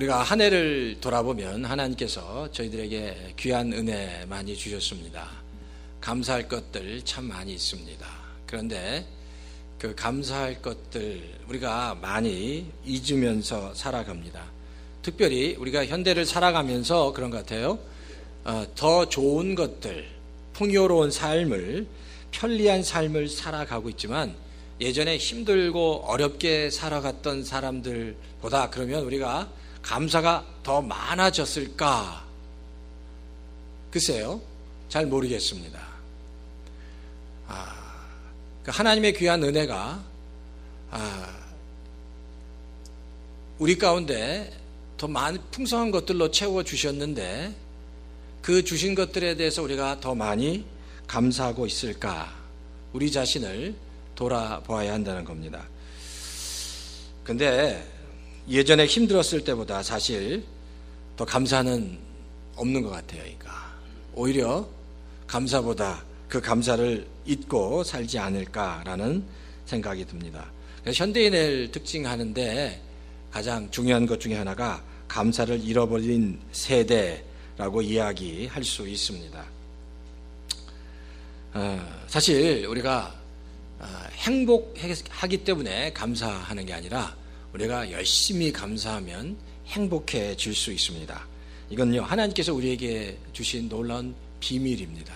우리가 한 해를 돌아보면 하나님께서 저희들에게 귀한 은혜 많이 주셨습니다. 감사할 것들 참 많이 있습니다. 그런데 그 감사할 것들 우리가 많이 잊으면서 살아갑니다. 특별히 우리가 현대를 살아가면서 그런 것 같아요. 더 좋은 것들, 풍요로운 삶을, 편리한 삶을 살아가고 있지만 예전에 힘들고 어렵게 살아갔던 사람들보다 그러면 우리가 감사가 더 많아졌을까? 글쎄요, 잘 모르겠습니다. 하나님의 귀한 은혜가 우리 가운데 더 많은 풍성한 것들로 채워주셨는데 그 주신 것들에 대해서 우리가 더 많이 감사하고 있을까? 우리 자신을 돌아보아야 한다는 겁니다. 근데 예전에 힘들었을 때보다 사실 더 감사는 없는 것 같아요. 그러니까 오히려 감사보다 그 감사를 잊고 살지 않을까라는 생각이 듭니다. 그래서 현대인을 특징하는데 가장 중요한 것 중에 하나가 감사를 잃어버린 세대라고 이야기할 수 있습니다. 사실 우리가 행복하기 때문에 감사하는 게 아니라 우리가 열심히 감사하면 행복해질 수 있습니다. 이건요, 하나님께서 우리에게 주신 놀라운 비밀입니다.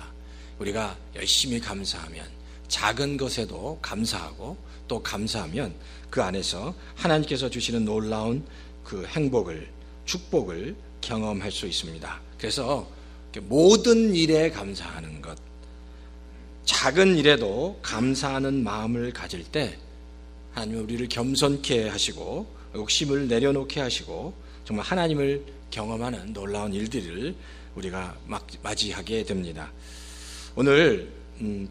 우리가 열심히 감사하면 작은 것에도 감사하고 또 감사하면 그 안에서 하나님께서 주시는 놀라운 그 행복을, 축복을 경험할 수 있습니다. 그래서 모든 일에 감사하는 것, 작은 일에도 감사하는 마음을 가질 때 하나님은 우리를 겸손케 하시고 욕심을 내려놓게 하시고 정말 하나님을 경험하는 놀라운 일들을 우리가 맞이하게 됩니다. 오늘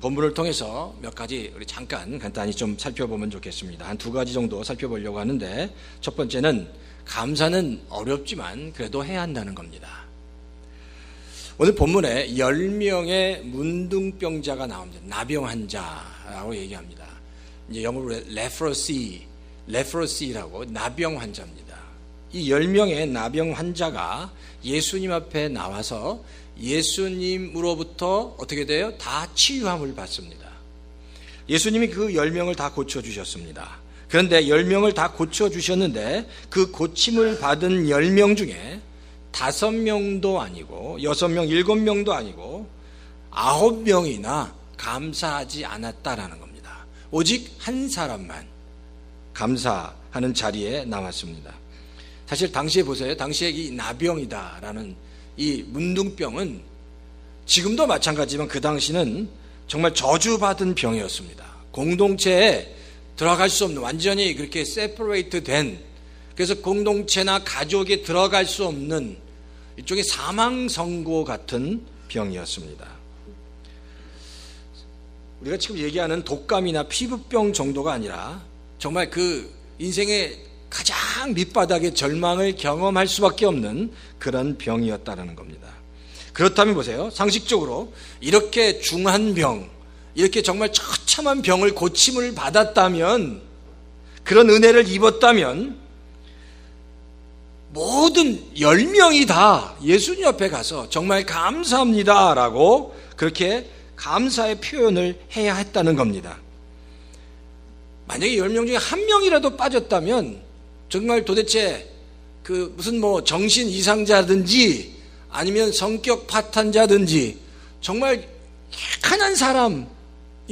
본문을 통해서 몇 가지 우리 잠깐 간단히 좀 살펴보면 좋겠습니다. 한 두 가지 정도 살펴보려고 하는데 첫 번째는 감사는 어렵지만 그래도 해야 한다는 겁니다. 오늘 본문에 10명의 문둥병자가 나옵니다. 나병 환자라고 얘기합니다. 이제 영어로 leprosy라고 나병 환자입니다. 이 10명의 나병 환자가 예수님 앞에 나와서 예수님으로부터 어떻게 돼요? 다 치유함을 받습니다. 예수님이 그 10명을 다 고쳐주셨습니다. 그런데 10명을 다 고쳐주셨는데 그 고침을 받은 10명 중에 5명도 아니고 6명, 7명도 아니고 9명이나 감사하지 않았다라는 겁니다. 오직 한 사람만 감사하는 자리에 나왔습니다. 사실 당시에 보세요. 당시에 이 나병이다라는 이 문둥병은 지금도 마찬가지지만 그 당시는 정말 저주받은 병이었습니다. 공동체에 들어갈 수 없는, 완전히 그렇게 세퍼레이트 된, 그래서 공동체나 가족에 들어갈 수 없는 일종의 사망 선고 같은 병이었습니다. 우리가 지금 얘기하는 독감이나 피부병 정도가 아니라 정말 그 인생의 가장 밑바닥의 절망을 경험할 수밖에 없는 그런 병이었다는 겁니다. 그렇다면 보세요. 상식적으로 이렇게 중한 병, 이렇게 정말 처참한 병을 고침을 받았다면, 그런 은혜를 입었다면 모든 10명이 다 예수님 앞에 가서 정말 감사합니다 라고 그렇게 감사의 표현을 해야 했다는 겁니다. 만약에 10명 중에 한 명이라도 빠졌다면 정말 도대체 그 무슨 정신 이상자든지 아니면 성격 파탄자든지 정말 약한 사람일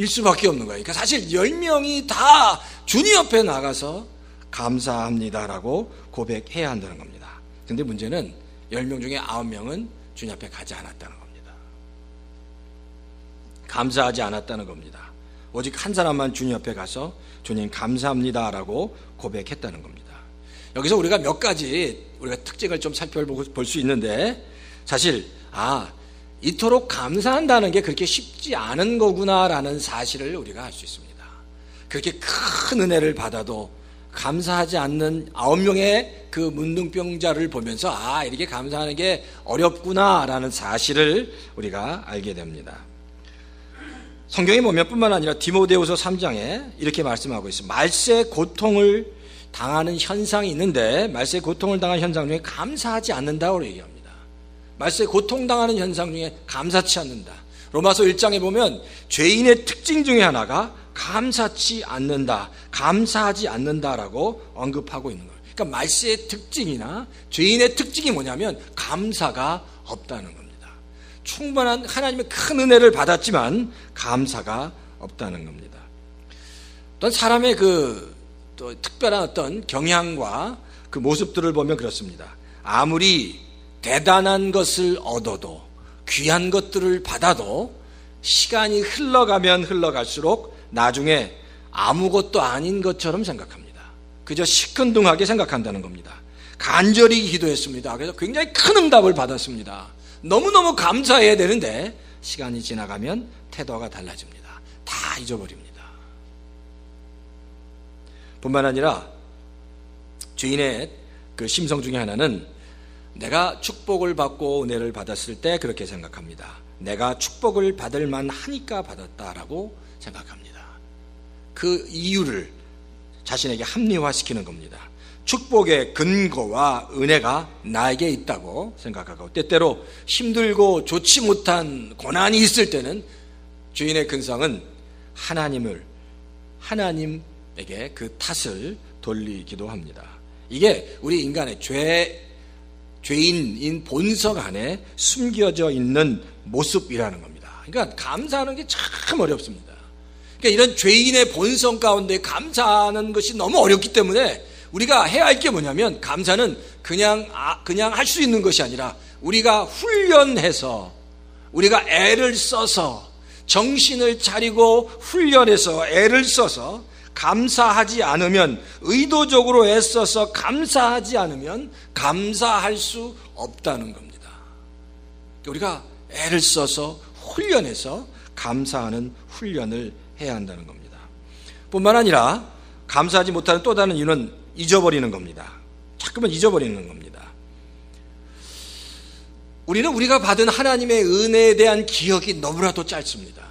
수밖에 없는 거예요. 그러니까 사실 10명이 다 주님 앞에 나가서 감사합니다라고 고백해야 한다는 겁니다. 근데 문제는 10명 중에 9명은 주님 앞에 가지 않았다는 겁니다. 감사하지 않았다는 겁니다. 오직 한 사람만 주님 앞에 가서 주님 감사합니다라고 고백했다는 겁니다. 여기서 우리가 몇 가지 우리가 특징을 좀 살펴볼 수 있는데, 사실 이토록 감사한다는 게 그렇게 쉽지 않은 거구나라는 사실을 우리가 알 수 있습니다. 그렇게 큰 은혜를 받아도 감사하지 않는 9명의 그 문둥병자를 보면서 이렇게 감사하는 게 어렵구나라는 사실을 우리가 알게 됩니다. 성경에 보면 뿐만 아니라 디모데후서 3장에 이렇게 말씀하고 있습니다. 말세 고통을 당하는 현상이 있는데 말세에 고통을 당한 현상 중에 감사하지 않는다고 얘기합니다. 말세에 고통당하는 현상 중에 감사치 않는다. 로마서 1장에 보면 죄인의 특징 중에 하나가 감사치 않는다, 감사하지 않는다라고 언급하고 있는 거예요. 그러니까 말세의 특징이나 죄인의 특징이 뭐냐면 감사가 없다는 겁니다. 충분한 하나님의 큰 은혜를 받았지만 감사가 없다는 겁니다. 또한 사람의 또 특별한 어떤 경향과 그 모습들을 보면 그렇습니다. 아무리 대단한 것을 얻어도, 귀한 것들을 받아도 시간이 흘러가면 흘러갈수록 나중에 아무것도 아닌 것처럼 생각합니다. 그저 시큰둥하게 생각한다는 겁니다. 간절히 기도했습니다. 그래서 굉장히 큰 응답을 받았습니다. 너무너무 감사해야 되는데 시간이 지나가면 태도가 달라집니다. 다 잊어버립니다. 뿐만 아니라 죄인의 그 심성 중에 하나는 내가 축복을 받고 은혜를 받았을 때 그렇게 생각합니다. 내가 축복을 받을 만하니까 받았다라고 생각합니다. 그 이유를 자신에게 합리화시키는 겁니다. 축복의 근거와 은혜가 나에게 있다고 생각하고, 때때로 힘들고 좋지 못한 고난이 있을 때는 죄인의 근성은 하나님에게 그 탓을 돌리기도 합니다. 이게 우리 인간의 죄인인 본성 안에 숨겨져 있는 모습이라는 겁니다. 그러니까 감사하는 게 참 어렵습니다. 그러니까 이런 죄인의 본성 가운데 감사하는 것이 너무 어렵기 때문에 우리가 해야 할 게 뭐냐면, 감사는 그냥 할 수 있는 것이 아니라 우리가 훈련해서, 우리가 애를 써서, 정신을 차리고 훈련해서 애를 써서 감사하지 않으면, 의도적으로 애써서 감사하지 않으면 감사할 수 없다는 겁니다. 우리가 애를 써서 훈련해서 감사하는 훈련을 해야 한다는 겁니다. 뿐만 아니라 감사하지 못하는 또 다른 이유는 잊어버리는 겁니다. 자꾸만 잊어버리는 겁니다. 우리는 우리가 받은 하나님의 은혜에 대한 기억이 너무나도 짧습니다.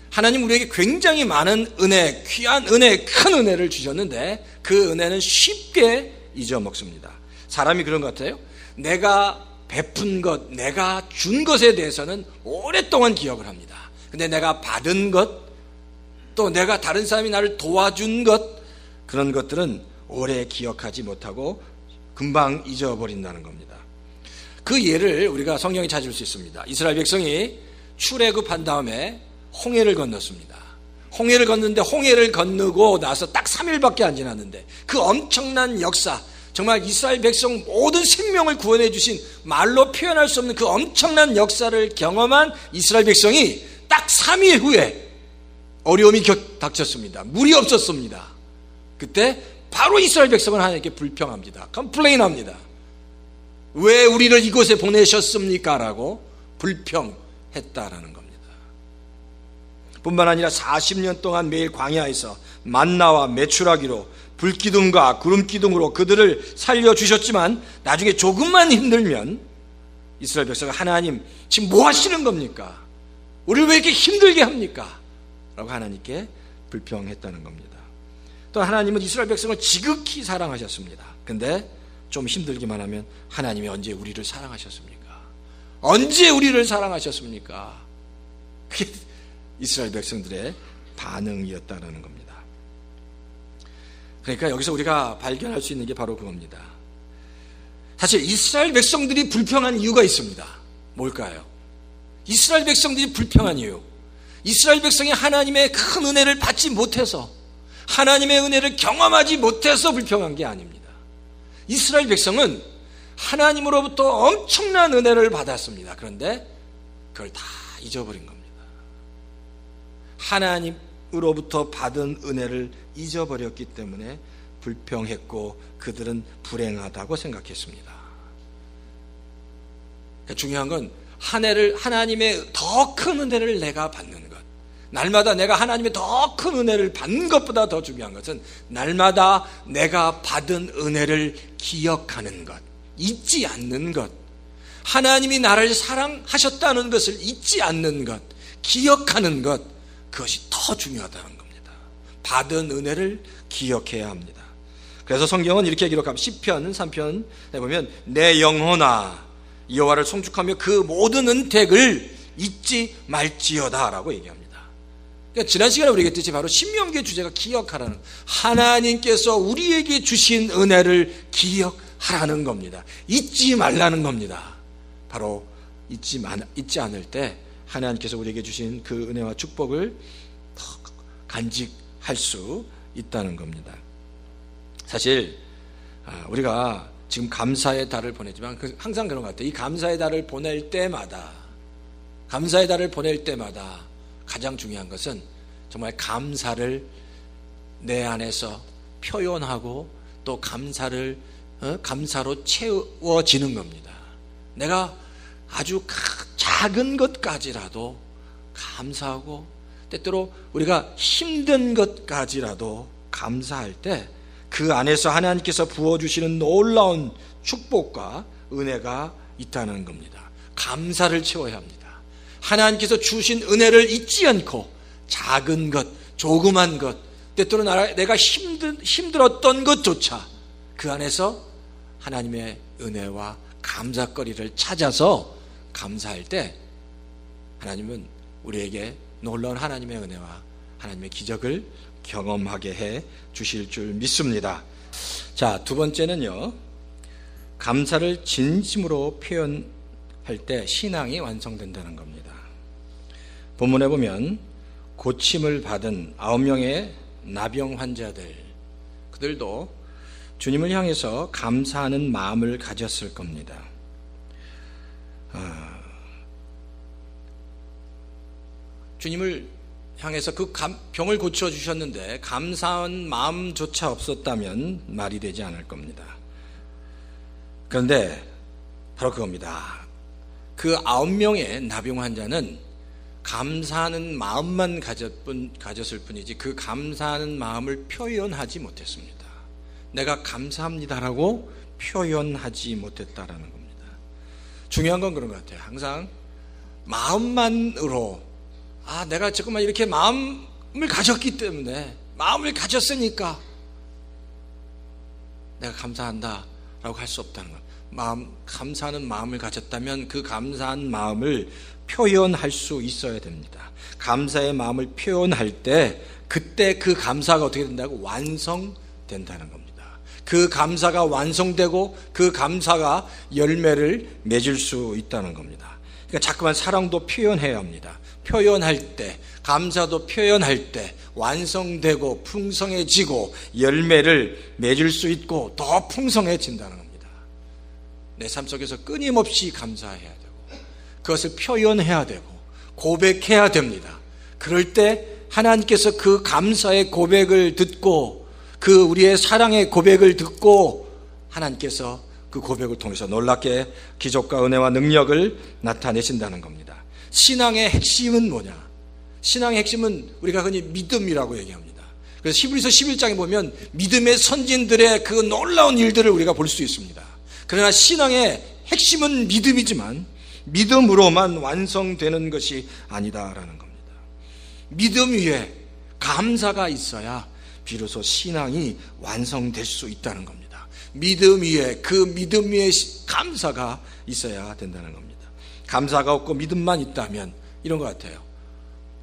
하나님 우리에게 굉장히 많은 은혜, 귀한 은혜, 큰 은혜를 주셨는데 그 은혜는 쉽게 잊어먹습니다. 사람이 그런 것 같아요. 내가 베푼 것, 내가 준 것에 대해서는 오랫동안 기억을 합니다. 근데 내가 받은 것, 또 내가 다른 사람이 나를 도와준 것, 그런 것들은 오래 기억하지 못하고 금방 잊어버린다는 겁니다. 그 예를 우리가 성경에 찾을 수 있습니다. 이스라엘 백성이 출애굽한 다음에 홍해를 건넜습니다. 홍해를 건넜는데 홍해를 건너고 나서 딱 3일밖에 안 지났는데 그 엄청난 역사, 정말 이스라엘 백성 모든 생명을 구원해 주신 말로 표현할 수 없는 그 엄청난 역사를 경험한 이스라엘 백성이 딱 3일 후에 어려움이 닥쳤습니다. 물이 없었습니다. 그때 바로 이스라엘 백성은 하나님께 불평합니다. 컴플레인합니다. 왜 우리를 이곳에 보내셨습니까? 라고 불평했다라는 겁니다. 뿐만 아니라 40년 동안 매일 광야에서 만나와 메추라기로 불기둥과 구름기둥으로 그들을 살려주셨지만 나중에 조금만 힘들면 이스라엘 백성은 하나님 지금 뭐 하시는 겁니까? 우리를 왜 이렇게 힘들게 합니까? 라고 하나님께 불평했다는 겁니다. 또 하나님은 이스라엘 백성을 지극히 사랑하셨습니다. 근데 좀 힘들기만 하면 하나님이 언제 우리를 사랑하셨습니까? 언제 우리를 사랑하셨습니까? 그게 이스라엘 백성들의 반응이었다는 겁니다. 그러니까 여기서 우리가 발견할 수 있는 게 바로 그겁니다. 사실 이스라엘 백성들이 불평한 이유가 있습니다. 뭘까요? 이스라엘 백성들이 불평한 이유, 이스라엘 백성이 하나님의 큰 은혜를 받지 못해서, 하나님의 은혜를 경험하지 못해서 불평한 게 아닙니다. 이스라엘 백성은 하나님으로부터 엄청난 은혜를 받았습니다. 그런데 그걸 다 잊어버린 겁니다. 하나님으로부터 받은 은혜를 잊어버렸기 때문에 불평했고 그들은 불행하다고 생각했습니다. 중요한 건 하나님의 더 큰 은혜를 내가 받는 것, 날마다 내가 하나님의 더 큰 은혜를 받는 것보다 더 중요한 것은 날마다 내가 받은 은혜를 기억하는 것, 잊지 않는 것, 하나님이 나를 사랑하셨다는 것을 잊지 않는 것, 기억하는 것, 그것이 더 중요하다는 겁니다. 받은 은혜를 기억해야 합니다. 그래서 성경은 이렇게 기록합니다. 시편 3편에 보면 내 영혼아 여호와를 송축하며 그 모든 은택을 잊지 말지어다 라고 얘기합니다. 그러니까 지난 시간에 우리가 했듯이 바로 신명기의 주제가 기억하라는, 하나님께서 우리에게 주신 은혜를 기억하라는 겁니다. 잊지 말라는 겁니다. 바로 잊지 않을 때 하나님께서 우리에게 주신 그 은혜와 축복을 더 간직할 수 있다는 겁니다. 사실 우리가 지금 감사의 달을 보내지만 항상 그런 것 같아요. 이 감사의 달을 보낼 때마다 가장 중요한 것은 정말 감사를 내 안에서 표현하고 또 감사로 채워지는 겁니다. 내가 아주 작은 것까지라도 감사하고, 때때로 우리가 힘든 것까지라도 감사할 때 그 안에서 하나님께서 부어주시는 놀라운 축복과 은혜가 있다는 겁니다. 감사를 채워야 합니다. 하나님께서 주신 은혜를 잊지 않고 작은 것, 조그만 것, 때때로 내가 힘들었던 것조차 그 안에서 하나님의 은혜와 감사거리를 찾아서 감사할 때 하나님은 우리에게 놀라운 하나님의 은혜와 하나님의 기적을 경험하게 해 주실 줄 믿습니다. 자, 두 번째는요, 감사를 진심으로 표현할 때 신앙이 완성된다는 겁니다. 본문에 보면 고침을 받은 9명의 나병 환자들, 그들도 주님을 향해서 감사하는 마음을 가졌을 겁니다. 주님을 향해서 그 병을 고쳐주셨는데 감사한 마음조차 없었다면 말이 되지 않을 겁니다. 그런데 바로 그겁니다. 그 9명의 나병 환자는 감사하는 마음만 가졌을 뿐이지 그 감사하는 마음을 표현하지 못했습니다. 내가 감사합니다라고 표현하지 못했다라는 겁니다. 중요한 건 그런 것 같아요. 항상 마음만으로, 내가 조금만 이렇게 마음을 가졌기 때문에, 마음을 가졌으니까 내가 감사한다 라고 할 수 없다는 것. 감사하는 마음을 가졌다면 그 감사한 마음을 표현할 수 있어야 됩니다. 감사의 마음을 표현할 때 그때 그 감사가 어떻게 된다고? 완성된다는 겁니다. 그 감사가 완성되고 그 감사가 열매를 맺을 수 있다는 겁니다. 그러니까 자꾸만 사랑도 표현해야 합니다. 표현할 때, 감사도 표현할 때 완성되고 풍성해지고 열매를 맺을 수 있고 더 풍성해진다는 겁니다. 내 삶 속에서 끊임없이 감사해야 되고 그것을 표현해야 되고 고백해야 됩니다. 그럴 때 하나님께서 그 감사의 고백을 듣고 그 우리의 사랑의 고백을 듣고 하나님께서 그 고백을 통해서 놀랍게 기적과 은혜와 능력을 나타내신다는 겁니다. 신앙의 핵심은 뭐냐? 신앙의 핵심은 우리가 흔히 믿음이라고 얘기합니다. 그래서 히브리서 11장에 보면 믿음의 선진들의 그 놀라운 일들을 우리가 볼 수 있습니다. 그러나 신앙의 핵심은 믿음이지만 믿음으로만 완성되는 것이 아니다라는 겁니다. 믿음 위에 감사가 있어야 비로소 신앙이 완성될 수 있다는 겁니다. 믿음 위에, 그 믿음 위에 감사가 있어야 된다는 겁니다. 감사가 없고 믿음만 있다면 이런 것 같아요.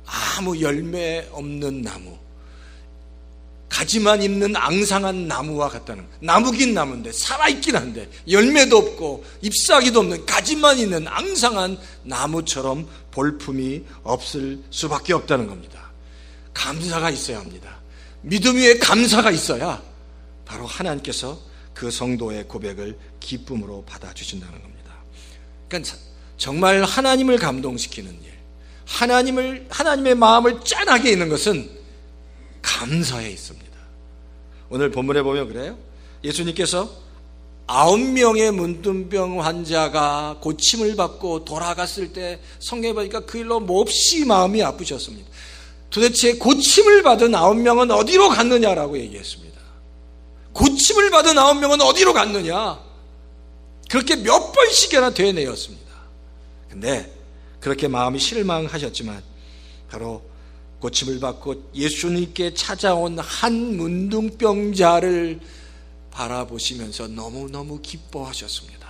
아무 열매 없는 나무, 가지만 있는 앙상한 나무와 같다는 거예요. 나무긴 나무인데, 살아있긴 한데 열매도 없고 잎사귀도 없는 가지만 있는 앙상한 나무처럼 볼품이 없을 수밖에 없다는 겁니다. 감사가 있어야 합니다. 믿음 위에 감사가 있어야 바로 하나님께서 그 성도의 고백을 기쁨으로 받아주신다는 겁니다. 그러니까 정말 하나님을 감동시키는 일, 하나님의 마음을 짠하게 있는 것은 감사에 있습니다. 오늘 본문에 보면 그래요. 예수님께서 9명의 문둥병 환자가 고침을 받고 돌아갔을 때 성경에 보니까 그 일로 몹시 마음이 아프셨습니다. 도대체 고침을 받은 9명은 어디로 갔느냐라고 얘기했습니다. 고침을 받은 9명은 어디로 갔느냐? 그렇게 몇 번씩이나 되뇌었습니다. 근데 그렇게 마음이 실망하셨지만 바로 고침을 받고 예수님께 찾아온 한 문둥병자를 바라보시면서 너무너무 기뻐하셨습니다.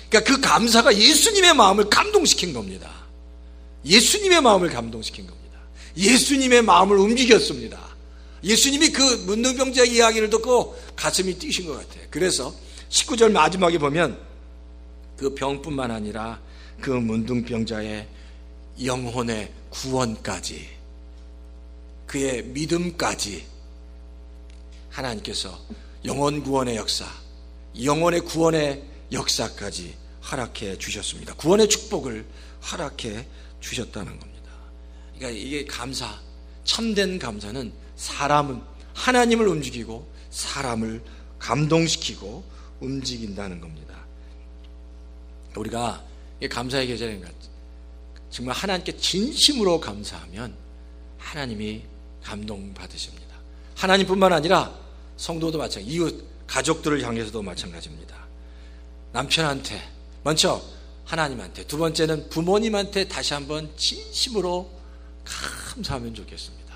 그러니까 그 감사가 예수님의 마음을 감동시킨 겁니다. 예수님의 마음을 감동시킨 겁니다. 예수님의 마음을 움직였습니다. 예수님이 그 문둥병자 이야기를 듣고 가슴이 뛰신 것 같아요. 그래서 19절 마지막에 보면 그 병뿐만 아니라 그 문둥병자의 영혼의 구원까지, 그의 믿음까지 하나님께서 영혼 구원의 역사, 영혼의 구원의 역사까지 허락해 주셨습니다. 구원의 축복을 허락해 주셨다는 겁니다. 그러니까 이게 감사, 참된 감사는 사람은 하나님을 움직이고 사람을 감동시키고 움직인다는 겁니다. 우리가 감사의 계절인 것, 정말 하나님께 진심으로 감사하면 하나님이 감동받으십니다. 하나님뿐만 아니라 성도도 마찬가지, 이웃 가족들을 향해서도 마찬가지입니다. 남편한테 먼저 하나님한테, 두 번째는 부모님한테 다시 한번 진심으로 감사하면 좋겠습니다.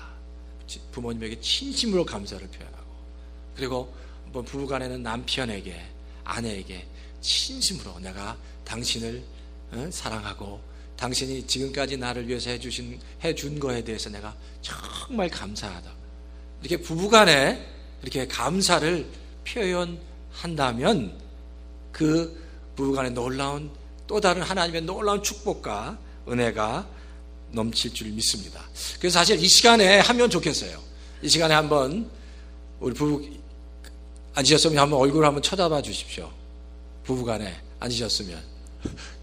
부모님에게 진심으로 감사를 표현하고, 그리고 한번 부부간에는 남편에게, 아내에게 진심으로 내가 당신을 사랑하고 당신이 지금까지 나를 위해서 해준 거에 대해서 내가 정말 감사하다, 이렇게 부부간에 이렇게 감사를 표현한다면 그 부부간에 놀라운, 또 다른 하나님의 놀라운 축복과 은혜가 넘칠 줄 믿습니다. 그래서 사실 이 시간에 하면 좋겠어요. 이 시간에 한번 우리 부부 앉으셨으면 한번 얼굴을 한번 쳐다봐 주십시오. 부부간에 앉으셨으면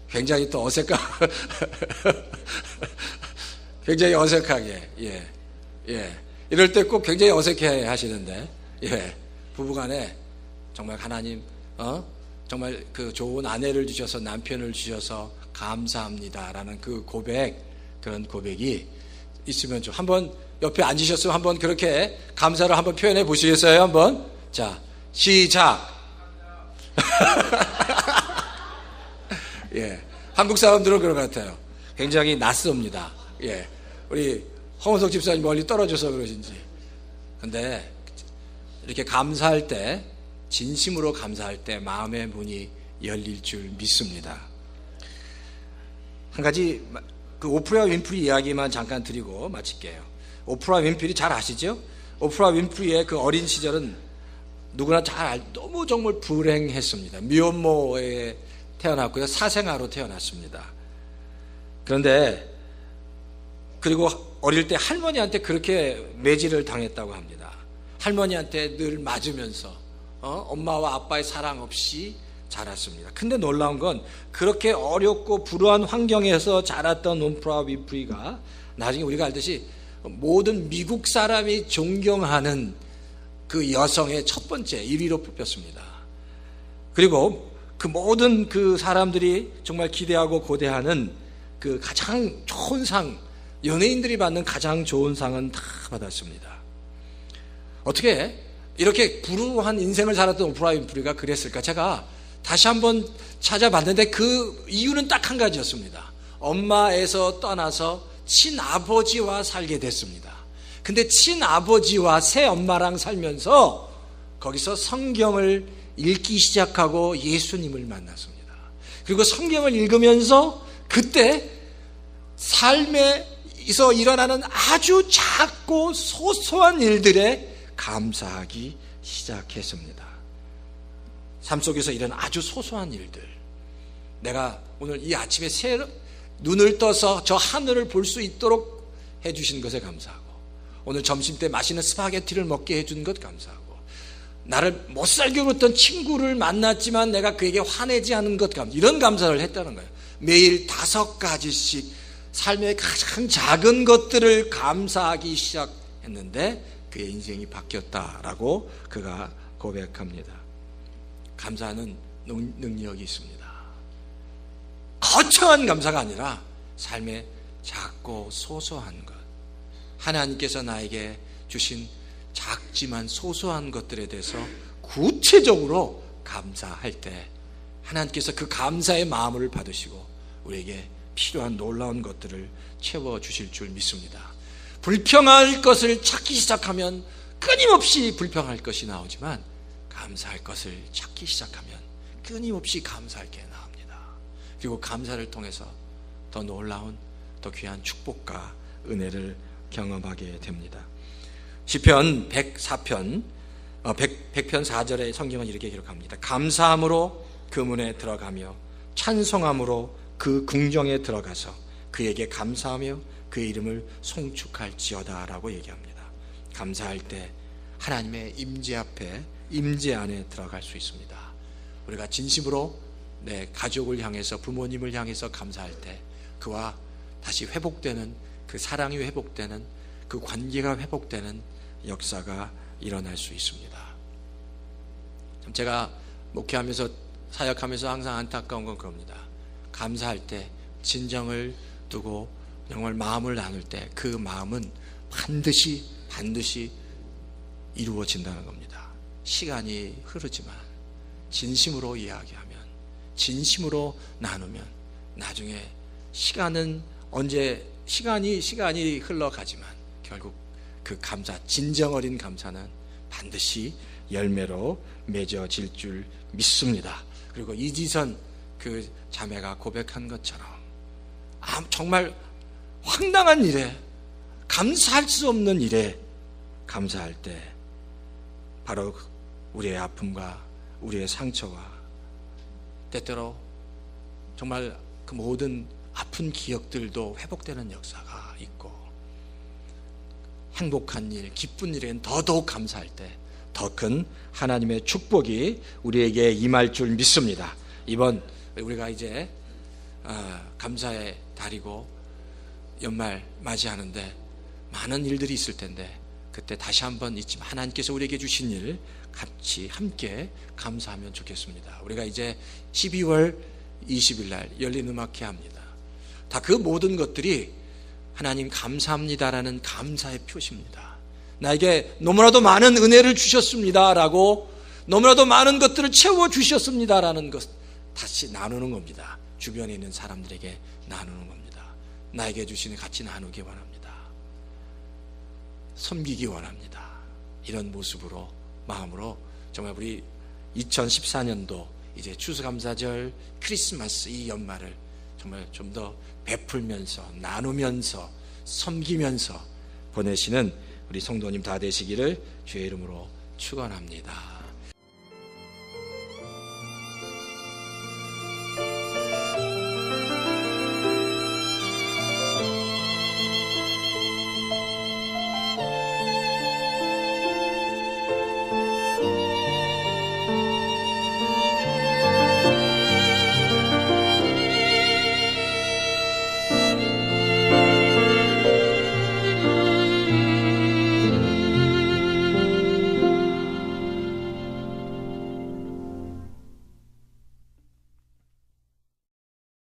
굉장히 또 굉장히 어색하게, 이럴 때 꼭 굉장히 어색해 하시는데, 부부간에 정말 하나님, 정말 그 좋은 아내를 주셔서, 남편을 주셔서 감사합니다라는 그 고백, 그런 고백이 있으면 좀 한번 옆에 앉으셨으면 한번 그렇게 감사를 한번 표현해 보시겠어요? 한번. 자, 시작. 한국 사람들은 그런 것 같아요. 굉장히 낯섭니다. 우리 홍원석 집사님 멀리 떨어져서 그러신지. 근데 이렇게 감사할 때, 진심으로 감사할 때 마음의 문이 열릴 줄 믿습니다. 한 가지 그 오프라 윈프리 이야기만 잠깐 드리고 마칠게요. 오프라 윈프리 잘 아시죠? 오프라 윈프리의 그 어린 시절은 누구나 너무 정말 불행했습니다. 미혼모에 태어났고요, 사생아로 태어났습니다. 그런데 그리고 어릴 때 할머니한테 그렇게 매질을 당했다고 합니다. 할머니한테 늘 맞으면서 엄마와 아빠의 사랑 없이 자랐습니다. 근데 놀라운 건 그렇게 어렵고 불우한 환경에서 자랐던 오프라 윈프리가 나중에 우리가 알듯이 모든 미국 사람이 존경하는 그 여성의 첫 번째 1위로 뽑혔습니다. 그리고 그 모든 그 사람들이 정말 기대하고 고대하는 그 가장 좋은 상, 연예인들이 받는 가장 좋은 상은 다 받았습니다. 어떻게 이렇게 불우한 인생을 살았던 오프라 윈프리가 그랬을까? 제가 다시 한번 찾아봤는데 그 이유는 딱 한 가지였습니다. 엄마에서 떠나서 친아버지와 살게 됐습니다. 근데 친아버지와 새엄마랑 살면서 거기서 성경을 읽기 시작하고 예수님을 만났습니다. 그리고 성경을 읽으면서 그때 삶에서 일어나는 아주 작고 소소한 일들에 감사하기 시작했습니다. 삶 속에서 이런 아주 소소한 일들, 내가 오늘 이 아침에 눈을 떠서 저 하늘을 볼 수 있도록 해주신 것에 감사하고, 오늘 점심때 맛있는 스파게티를 먹게 해준 것 감사하고, 나를 못살게 굴었던 친구를 만났지만 내가 그에게 화내지 않은 것 감사, 이런 감사를 했다는 거예요. 매일 5가지씩 삶의 가장 작은 것들을 감사하기 시작했는데 그의 인생이 바뀌었다라고 그가 고백합니다. 감사하는 능력이 있습니다. 거창한 감사가 아니라 삶의 작고 소소한 것, 하나님께서 나에게 주신 작지만 소소한 것들에 대해서 구체적으로 감사할 때 하나님께서 그 감사의 마음을 받으시고 우리에게 필요한 놀라운 것들을 채워주실 줄 믿습니다. 불평할 것을 찾기 시작하면 끊임없이 불평할 것이 나오지만 감사할 것을 찾기 시작하면 끊임없이 감사할 게 나옵니다. 그리고 감사를 통해서 더 놀라운, 더 귀한 축복과 은혜를 경험하게 됩니다. 시편 104편 100편 4절의 성경은 이렇게 기록합니다. 감사함으로 그 문에 들어가며 찬송함으로 그 궁정에 들어가서 그에게 감사하며 그의 이름을 송축할지어다 라고 얘기합니다. 감사할 때 하나님의 임재 앞에, 임재 안에 들어갈 수 있습니다. 우리가 진심으로 내 가족을 향해서, 부모님을 향해서 감사할 때 그와 다시 회복되는, 그 사랑이 회복되는, 그 관계가 회복되는 역사가 일어날 수 있습니다. 제가 목회하면서, 사역하면서 항상 안타까운 건 그겁니다. 감사할 때 진정을 두고 정말 마음을 나눌 때 그 마음은 반드시 이루어진다는 겁니다. 시간이 흐르지만 진심으로 이야기하면, 진심으로 나누면 나중에 시간이 흘러가지만 결국 그 감사, 진정 어린 감사는 반드시 열매로 맺어질 줄 믿습니다. 그리고 이지선 그 자매가 고백한 것처럼 정말 황당한 일에, 감사할 수 없는 일에 감사할 때 바로 우리의 아픔과 우리의 상처와 때때로 정말 그 모든 아픈 기억들도 회복되는 역사가 있고, 행복한 일, 기쁜 일엔 더더욱 감사할 때 더 큰 하나님의 축복이 우리에게 임할 줄 믿습니다. 이번 우리가 이제 감사의 달이고 연말 맞이하는데 많은 일들이 있을 텐데, 그때 다시 한번 잊지만 하나님께서 우리에게 주신 일 같이 함께 감사하면 좋겠습니다. 우리가 이제 12월 20일 날 열린 음악회 합니다. 다 그 모든 것들이 하나님 감사합니다라는 감사의 표시입니다. 나에게 너무나도 많은 은혜를 주셨습니다라고, 너무나도 많은 것들을 채워주셨습니다라는 것 다시 나누는 겁니다. 주변에 있는 사람들에게 나누는 겁니다. 나에게 주시는 같이 나누기 원합니다. 섬기기 원합니다. 이런 모습으로, 마음으로 정말 우리 2014년도 이제 추수감사절, 크리스마스 이 연말을 정말 좀 더 베풀면서, 나누면서, 섬기면서 보내시는 우리 성도님 다 되시기를 주의 이름으로 축원합니다.